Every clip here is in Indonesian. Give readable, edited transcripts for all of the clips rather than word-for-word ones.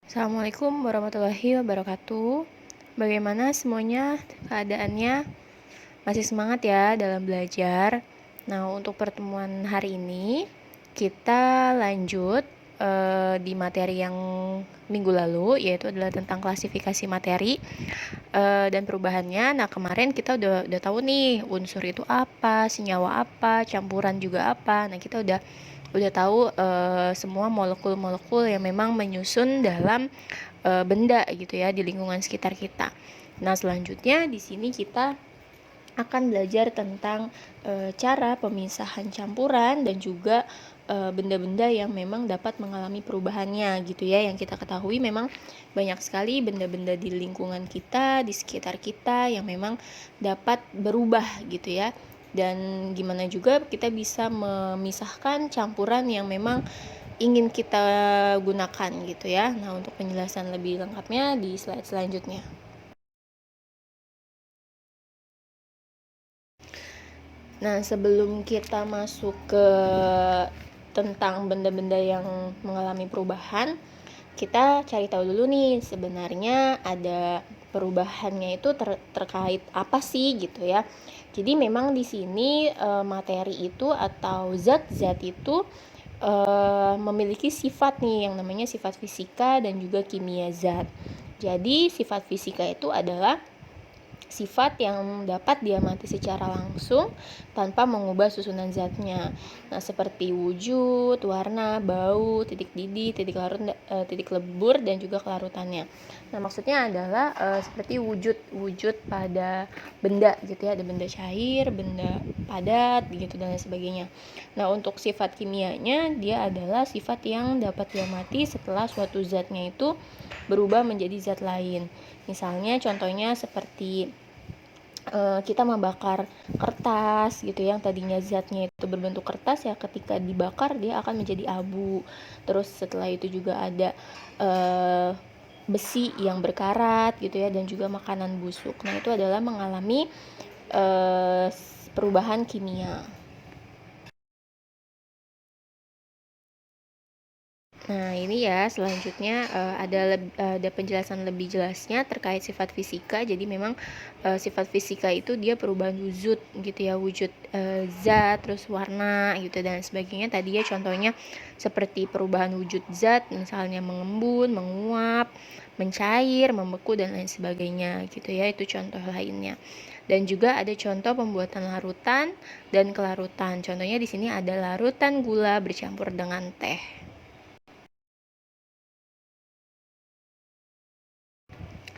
Assalamualaikum warahmatullahi wabarakatuh. Bagaimana semuanya keadaannya? Masih semangat ya dalam belajar? Nah, untuk pertemuan hari ini kita lanjut di materi yang minggu lalu, yaitu adalah tentang klasifikasi materi dan perubahannya. Nah, kemarin kita udah tahu nih unsur itu apa, senyawa apa, campuran juga apa. Nah, kita udah tahu semua molekul-molekul yang memang menyusun dalam benda gitu ya di lingkungan sekitar kita. Nah, selanjutnya di sini kita akan belajar tentang cara pemisahan campuran dan juga benda-benda yang memang dapat mengalami perubahannya gitu ya. Yang kita ketahui memang banyak sekali benda-benda di lingkungan kita, di sekitar kita yang memang dapat berubah gitu ya. Dan gimana juga kita bisa memisahkan campuran yang memang ingin kita gunakan gitu ya. Nah, untuk penjelasan lebih lengkapnya di slide selanjutnya. Nah, sebelum kita masuk ke tentang benda-benda yang mengalami perubahan, kita cari tahu dulu nih sebenarnya ada perubahannya itu terkait apa sih gitu ya. Jadi memang di sini materi itu atau zat-zat itu memiliki sifat nih yang namanya sifat fisika dan juga kimia zat. Jadi sifat fisika itu adalah sifat yang dapat diamati secara langsung tanpa mengubah susunan zatnya. Nah, seperti wujud, warna, bau, titik didih, titik lebur dan juga kelarutannya. Nah, maksudnya adalah seperti wujud pada benda gitu ya, ada benda cair, benda padat gitu dan lain sebagainya. Nah, untuk sifat kimianya dia adalah sifat yang dapat diamati setelah suatu zatnya itu berubah menjadi zat lain. Misalnya contohnya seperti kita membakar kertas gitu yang tadinya zatnya itu berbentuk kertas ya ketika dibakar dia akan menjadi abu. Terus setelah itu juga ada besi yang berkarat gitu ya dan juga makanan busuk. Nah, itu adalah mengalami perubahan kimia. Nah, ini ya selanjutnya ada penjelasan lebih jelasnya terkait sifat fisika. Jadi memang sifat fisika itu dia perubahan wujud gitu ya, wujud zat, terus warna gitu dan sebagainya. Tadi ya contohnya seperti perubahan wujud zat, misalnya mengembun, menguap, mencair, membeku dan lain sebagainya gitu ya. Itu contoh lainnya. Dan juga ada contoh pembuatan larutan dan kelarutan. Contohnya di sini ada larutan gula bercampur dengan teh.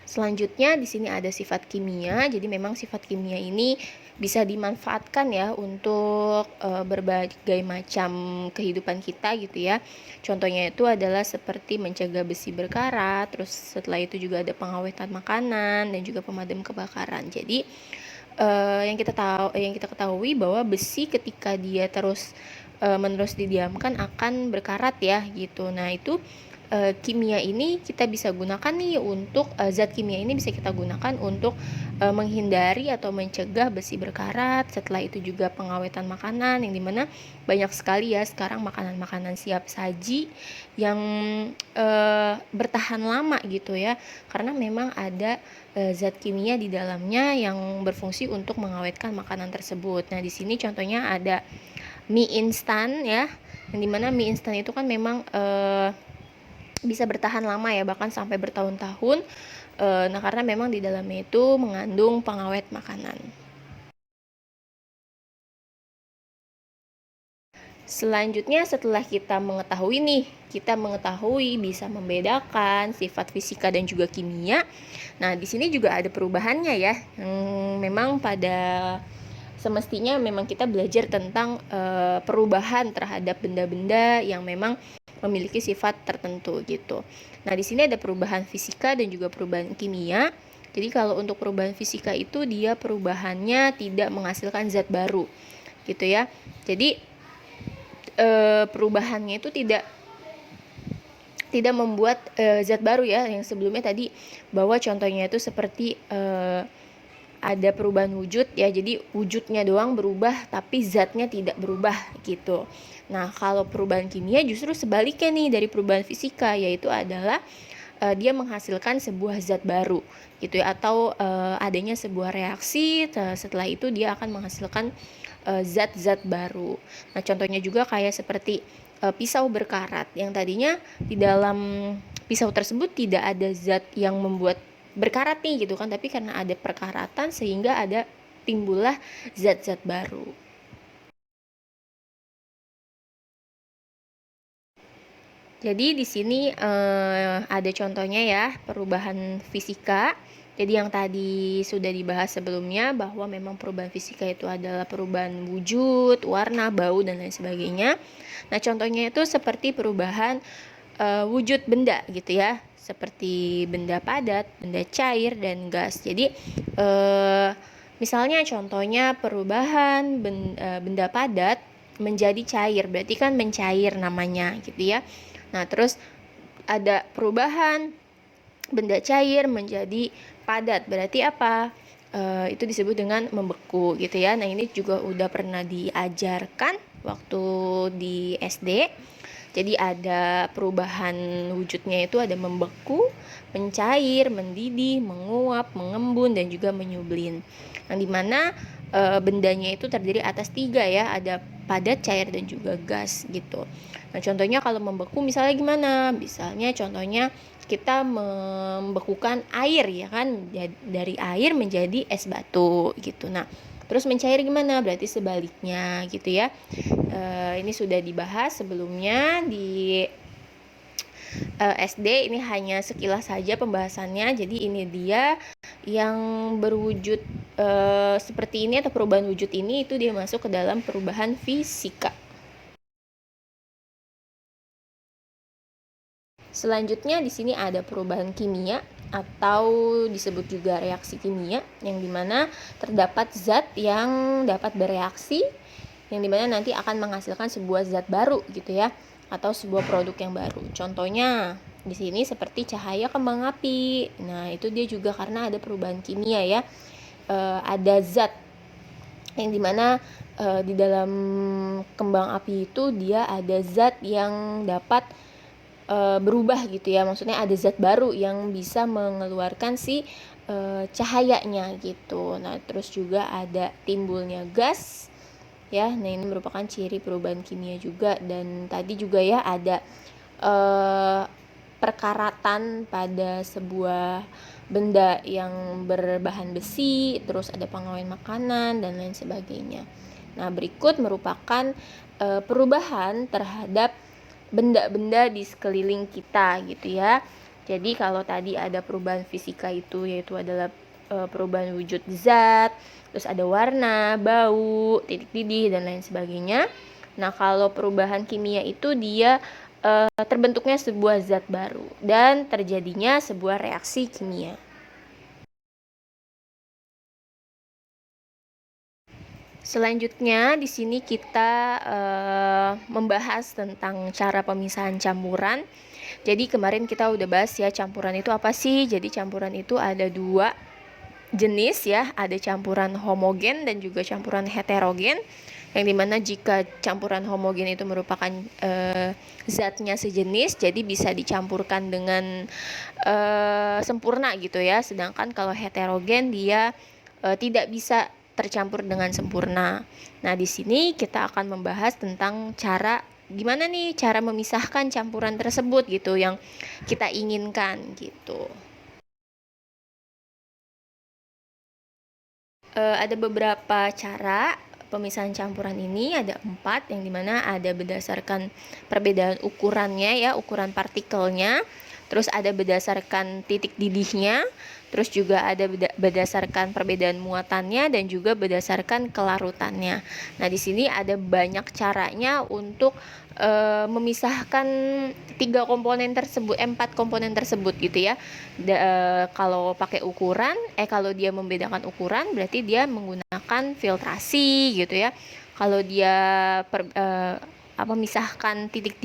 Selanjutnya di sini ada sifat kimia. Jadi memang sifat kimia ini bisa dimanfaatkan ya untuk berbagai macam kehidupan kita gitu ya. Contohnya itu adalah seperti mencegah besi berkarat, terus setelah itu juga ada pengawetan makanan dan juga pemadam kebakaran. Jadi yang kita ketahui bahwa besi ketika dia terus menerus didiamkan akan berkarat ya gitu. Nah, itu kimia ini kita bisa gunakan nih untuk zat kimia ini bisa kita gunakan untuk menghindari atau mencegah besi berkarat. Setelah itu juga pengawetan makanan yang dimana banyak sekali ya sekarang makanan-makanan siap saji yang bertahan lama gitu ya karena memang ada zat kimia di dalamnya yang berfungsi untuk mengawetkan makanan tersebut. Nah, di sini contohnya ada mie instan ya yang dimana mie instan itu kan memang bisa bertahan lama ya bahkan sampai bertahun-tahun. Nah, karena memang di dalamnya itu mengandung pengawet makanan. Selanjutnya setelah kita mengetahui bisa membedakan sifat fisika dan juga kimia. Nah, di sini juga ada perubahannya ya. Memang pada semestinya memang kita belajar tentang perubahan terhadap benda-benda yang memang memiliki sifat tertentu gitu. Nah, di sini ada perubahan fisika dan juga perubahan kimia. Jadi kalau untuk perubahan fisika itu dia perubahannya tidak menghasilkan zat baru gitu ya. Jadi perubahannya itu tidak membuat zat baru ya yang sebelumnya tadi bahwa contohnya itu seperti ada perubahan wujud ya, jadi wujudnya doang berubah tapi zatnya tidak berubah gitu. Nah, kalau perubahan kimia justru sebaliknya nih dari perubahan fisika, yaitu adalah dia menghasilkan sebuah zat baru gitu ya, atau adanya sebuah reaksi, setelah itu dia akan menghasilkan zat-zat baru. Nah, contohnya juga kayak seperti pisau berkarat yang tadinya di dalam pisau tersebut tidak ada zat yang membuat berkarat nih gitu kan, tapi karena ada perkaratan sehingga ada timbullah zat-zat baru. Jadi di sini ada contohnya ya, perubahan fisika. Jadi yang tadi sudah dibahas sebelumnya bahwa memang perubahan fisika itu adalah perubahan wujud, warna, bau, dan lain sebagainya. Nah, contohnya itu seperti perubahan wujud benda gitu ya, seperti benda padat, benda cair, dan gas. Jadi misalnya contohnya perubahan benda padat menjadi cair, berarti kan mencair namanya gitu ya. Nah, terus ada perubahan benda cair menjadi padat, berarti apa? Itu disebut dengan membeku gitu ya. Nah, ini juga udah pernah diajarkan waktu di SD. Jadi ada perubahan wujudnya itu ada membeku, mencair, mendidih, menguap, mengembun, dan juga menyublin. Yang dimana bendanya itu terdiri atas 3 ya, ada padat, cair, dan juga gas gitu. Nah, contohnya kalau membeku misalnya gimana? Misalnya contohnya kita membekukan air ya kan, dari air menjadi es batu gitu. Nah, terus mencair gimana? Berarti sebaliknya gitu ya. Ini sudah dibahas sebelumnya di SD, ini hanya sekilas saja pembahasannya. Jadi ini dia yang berwujud seperti ini atau perubahan wujud ini, itu dia masuk ke dalam perubahan fisika. Selanjutnya di sini ada perubahan kimia atau disebut juga reaksi kimia, yang dimana terdapat zat yang dapat bereaksi, yang dimana nanti akan menghasilkan sebuah zat baru gitu ya, atau sebuah produk yang baru. Contohnya di sini seperti cahaya kembang api. Nah, itu dia juga karena ada perubahan kimia ya. Ada zat yang dimana di dalam kembang api itu dia ada zat yang dapat berubah gitu ya, maksudnya ada zat baru yang bisa mengeluarkan si cahayanya gitu. Nah, terus juga ada timbulnya gas ya. Nah, ini merupakan ciri perubahan kimia juga. Dan tadi juga ya ada perkaratan pada sebuah benda yang berbahan besi, terus ada pengawet makanan dan lain sebagainya. Nah, berikut merupakan perubahan terhadap benda-benda di sekeliling kita gitu ya. Jadi kalau tadi ada perubahan fisika itu yaitu adalah perubahan wujud zat, terus ada warna, bau, titik didih, dan lain sebagainya. Nah, kalau perubahan kimia itu dia terbentuknya sebuah zat baru dan terjadinya sebuah reaksi kimia. Selanjutnya di sini kita membahas tentang cara pemisahan campuran. Jadi kemarin kita udah bahas ya, campuran itu apa sih? Jadi campuran itu ada 2 jenis ya, ada campuran homogen dan juga campuran heterogen. Yang dimana jika campuran homogen itu merupakan zatnya sejenis, jadi bisa dicampurkan dengan sempurna gitu ya. Sedangkan kalau heterogen dia tidak bisa tercampur dengan sempurna. Nah, di sini kita akan membahas tentang cara gimana nih cara memisahkan campuran tersebut gitu yang kita inginkan gitu. Ada beberapa cara pemisahan campuran ini, ada 4, yang dimana ada berdasarkan perbedaan ukurannya ya, ukuran partikelnya, terus ada berdasarkan titik didihnya, terus juga ada berdasarkan perbedaan muatannya, dan juga berdasarkan kelarutannya. Nah, di sini ada banyak caranya untuk memisahkan 4 komponen tersebut gitu ya. Kalau pakai ukuran, kalau dia membedakan ukuran berarti dia menggunakan filtrasi gitu ya. Kalau dia memisahkan titik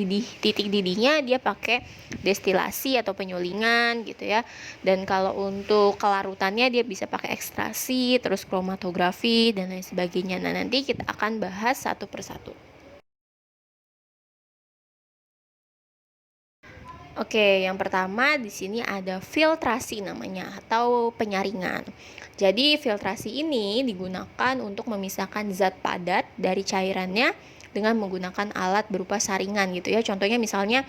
didihnya dia pakai destilasi atau penyulingan gitu ya. Dan kalau untuk kelarutannya dia bisa pakai ekstraksi, terus kromatografi, dan lain sebagainya. Nah, nanti kita akan bahas satu persatu. Oke, yang pertama di sini ada filtrasi namanya atau penyaringan. Jadi filtrasi ini digunakan untuk memisahkan zat padat dari cairannya dengan menggunakan alat berupa saringan gitu ya. Contohnya misalnya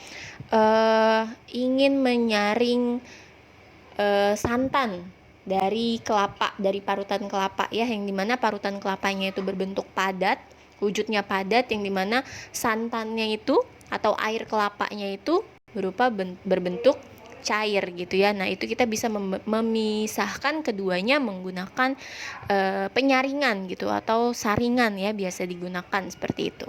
ingin menyaring santan dari kelapa, dari parutan kelapa ya, yang dimana parutan kelapanya itu berbentuk padat, wujudnya padat, yang dimana santannya itu atau air kelapanya itu berbentuk cair gitu ya. Nah itu kita bisa memisahkan keduanya menggunakan penyaringan gitu atau saringan ya, biasa digunakan seperti itu.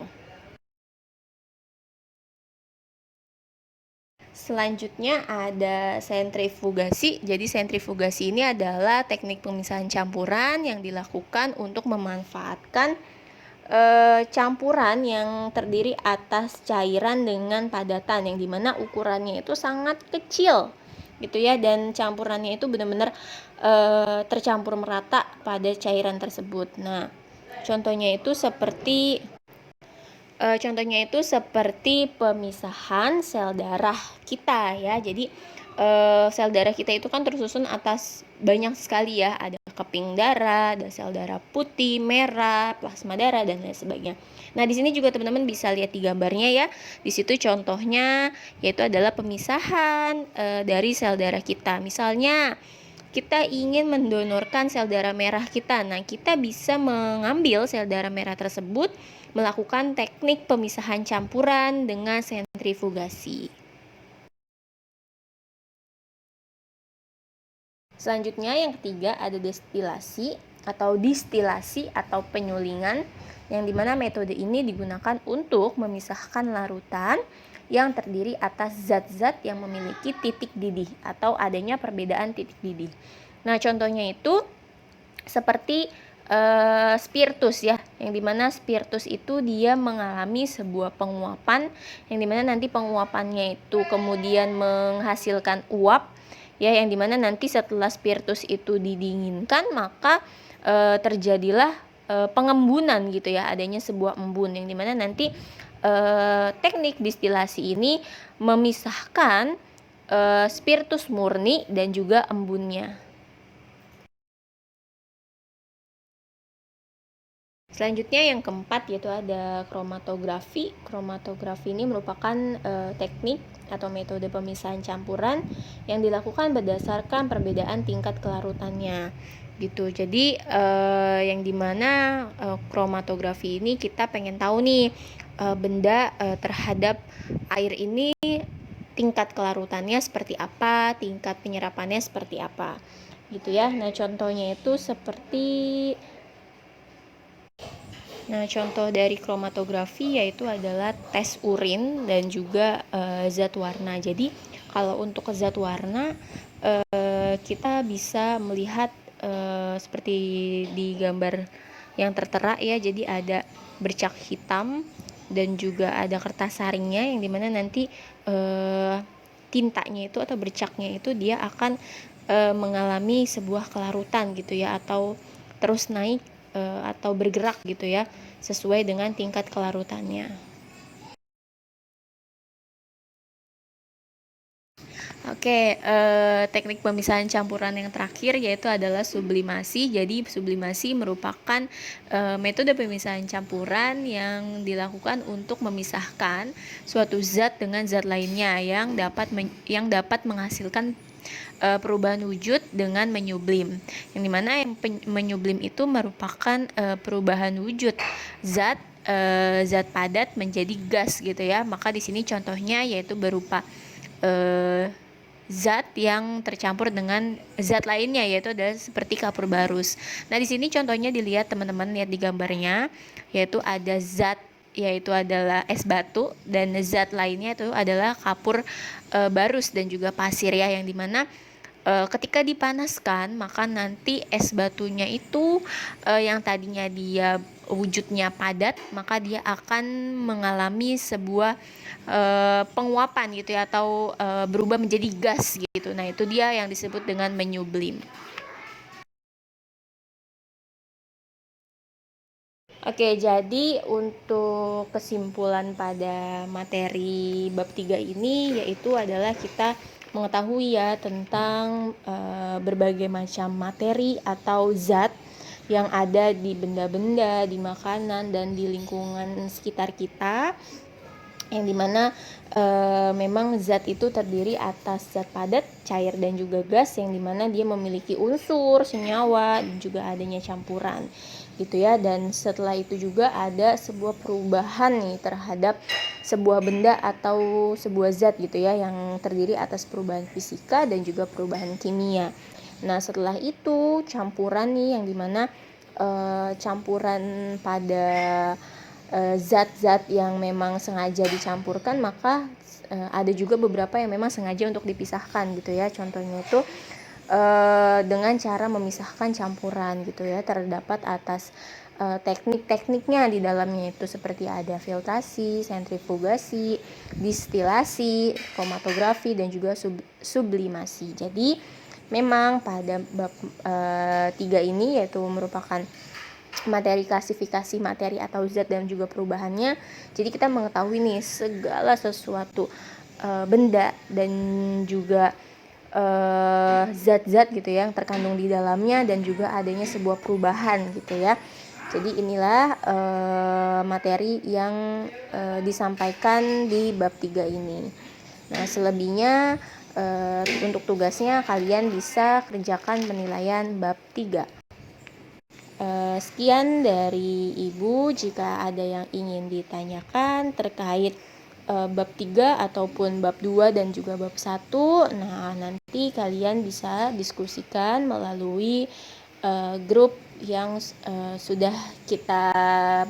Selanjutnya ada sentrifugasi. Jadi sentrifugasi ini adalah teknik pemisahan campuran yang dilakukan untuk memanfaatkan campuran yang terdiri atas cairan dengan padatan yang dimana ukurannya itu sangat kecil gitu ya, dan campurannya itu benar-benar tercampur merata pada cairan tersebut. Nah, contohnya itu seperti pemisahan sel darah kita ya. Jadi sel darah kita itu kan tersusun atas banyak sekali ya. Ada keping darah, ada sel darah putih, merah, plasma darah dan lain sebagainya. Nah, di sini juga teman-teman bisa lihat di gambarnya ya. Di situ contohnya yaitu adalah pemisahan dari sel darah kita. Misalnya kita ingin mendonorkan sel darah merah kita. Nah, kita bisa mengambil sel darah merah tersebut, melakukan teknik pemisahan campuran dengan sentrifugasi. Selanjutnya yang ketiga ada destilasi atau penyulingan, yang dimana metode ini digunakan untuk memisahkan larutan yang terdiri atas zat-zat yang memiliki titik didih atau adanya perbedaan titik didih. Nah, contohnya itu seperti spiritus ya, yang dimana spiritus itu dia mengalami sebuah penguapan, yang dimana nanti penguapannya itu kemudian menghasilkan uap ya, yang dimana nanti setelah spiritus itu didinginkan maka terjadilah pengembunan gitu ya, adanya sebuah embun, yang dimana nanti teknik distilasi ini memisahkan spiritus murni dan juga embunnya. Selanjutnya yang keempat yaitu ada kromatografi. Kromatografi ini merupakan teknik atau metode pemisahan campuran yang dilakukan berdasarkan perbedaan tingkat kelarutannya gitu. Jadi yang dimana kromatografi ini kita pengen tahu nih benda terhadap air ini tingkat kelarutannya seperti apa, tingkat penyerapannya seperti apa gitu ya. Nah, contohnya itu seperti contoh dari kromatografi yaitu adalah tes urin dan juga zat warna. Jadi kalau untuk zat warna kita bisa melihat seperti di gambar yang tertera ya. Jadi ada bercak hitam dan juga ada kertas saringnya, yang dimana nanti tintanya itu atau bercaknya itu dia akan mengalami sebuah kelarutan gitu ya, atau terus naik atau bergerak gitu ya, sesuai dengan tingkat kelarutannya. Oke, teknik pemisahan campuran yang terakhir yaitu adalah sublimasi. Jadi sublimasi merupakan metode pemisahan campuran yang dilakukan untuk memisahkan suatu zat dengan zat lainnya yang dapat menghasilkan perubahan wujud dengan menyublim. Yang dimana yang menyublim itu merupakan perubahan wujud zat padat menjadi gas gitu ya. Maka di sini contohnya yaitu berupa zat yang tercampur dengan zat lainnya, yaitu adalah seperti kapur barus. Nah, di sini contohnya dilihat teman-teman, lihat di gambarnya, yaitu ada zat yaitu adalah es batu, dan zat lainnya itu adalah kapur barus dan juga pasir ya, yang dimana ketika dipanaskan maka nanti es batunya itu yang tadinya dia wujudnya padat, maka dia akan mengalami sebuah penguapan gitu ya, atau berubah menjadi gas gitu. Nah, itu dia yang disebut dengan menyublim. Oke, jadi untuk kesimpulan pada materi bab 3 ini yaitu adalah kita mengetahui ya tentang berbagai macam materi atau zat yang ada di benda-benda, di makanan, dan di lingkungan sekitar kita, yang dimana memang zat itu terdiri atas zat padat, cair, dan juga gas, yang dimana dia memiliki unsur, senyawa, dan juga adanya campuran gitu ya. Dan setelah itu juga ada sebuah perubahan nih terhadap sebuah benda atau sebuah zat gitu ya, yang terdiri atas perubahan fisika dan juga perubahan kimia. Nah setelah itu campuran nih, yang dimana campuran pada zat-zat yang memang sengaja dicampurkan, maka ada juga beberapa yang memang sengaja untuk dipisahkan gitu ya. Contohnya itu dengan cara memisahkan campuran gitu ya. Terdapat atas teknik-tekniknya di dalamnya, itu seperti ada filtrasi, sentrifugasi, distilasi, kromatografi, dan juga sublimasi. Jadi memang pada bab 3 ini, yaitu merupakan materi klasifikasi materi atau zat dan juga perubahannya, jadi kita mengetahui nih segala sesuatu benda dan juga zat-zat gitu ya yang terkandung di dalamnya, dan juga adanya sebuah perubahan gitu ya. Jadi inilah materi yang disampaikan di bab 3 ini. Nah selebihnya untuk tugasnya kalian bisa kerjakan penilaian bab 3. Sekian dari Ibu. Jika ada yang ingin ditanyakan terkait bab 3 ataupun bab 2 dan juga bab 1, nah nanti kalian bisa diskusikan melalui grup yang sudah kita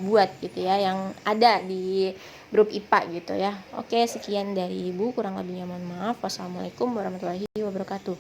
buat gitu ya, yang ada di grup IPA gitu ya. Oke, sekian dari Ibu, kurang lebihnya mohon maaf. Wassalamualaikum warahmatullahi wabarakatuh.